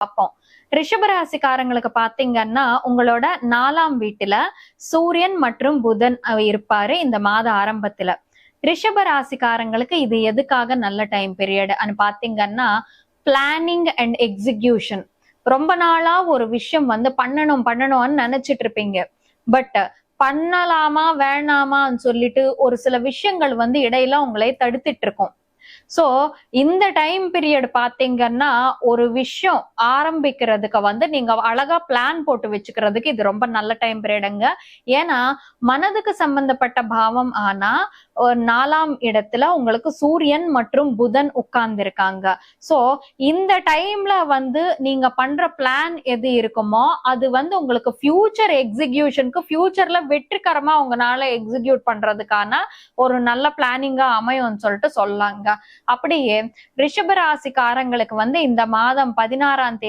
பார்ப்போம். ரிஷபராசிக்காரங்களுக்கு பாத்தீங்கன்னா உங்களோட 4ஆம் வீட்டுல சூரியன் மற்றும் புதன் இருப்பாரு இந்த மாத ஆரம்பத்துல. ரிஷபராசிக்காரங்களுக்கு இது எதுக்காக நல்ல டைம் பீரியட் பாத்தீங்கன்னா பிளானிங் அண்ட் எக்ஸிகியூஷன். ரொம்ப நாளா ஒரு விஷயம் பண்ணணும்னு நினைச்சிட்டு இருப்பீங்க. பட் பண்ணலாமா வேணாமான்னு சொல்லிட்டு ஒரு சில விஷயங்கள் இடையில உங்களை தடுத்துட்டு இருக்கும். சோ இந்த டைம் பீரியட் பாத்தீங்கன்னா ஒரு விஷயம் ஆரம்பிக்கிறதுக்கு நீங்க அழகா பிளான் போட்டு வச்சுக்கிறதுக்கு இது ரொம்ப நல்ல டைம் பீரியடுங்க. ஏன்னா மனதுக்கு சம்பந்தப்பட்ட பாவம் ஆனா 4ஆம் இடத்துல உங்களுக்கு சூரியன் மற்றும் புதன் உட்கார்ந்து இருக்காங்க. சோ இந்த டைம்ல நீங்க பண்ற பிளான் எது இருக்குமோ அது உங்களுக்கு ஃபியூச்சர் எக்ஸிகியூஷனுக்கு ஃபியூச்சர்ல வெற்றிகரமா உங்களால எக்ஸிக்யூட் பண்றதுக்கான ஒரு நல்ல பிளானிங்கா அமையும்னு சொல்லிட்டு சொல்லாங்க. அப்படியே ரிஷபராசிக்காரங்களுக்கு இந்த மாதம் 16ஆம் தேதி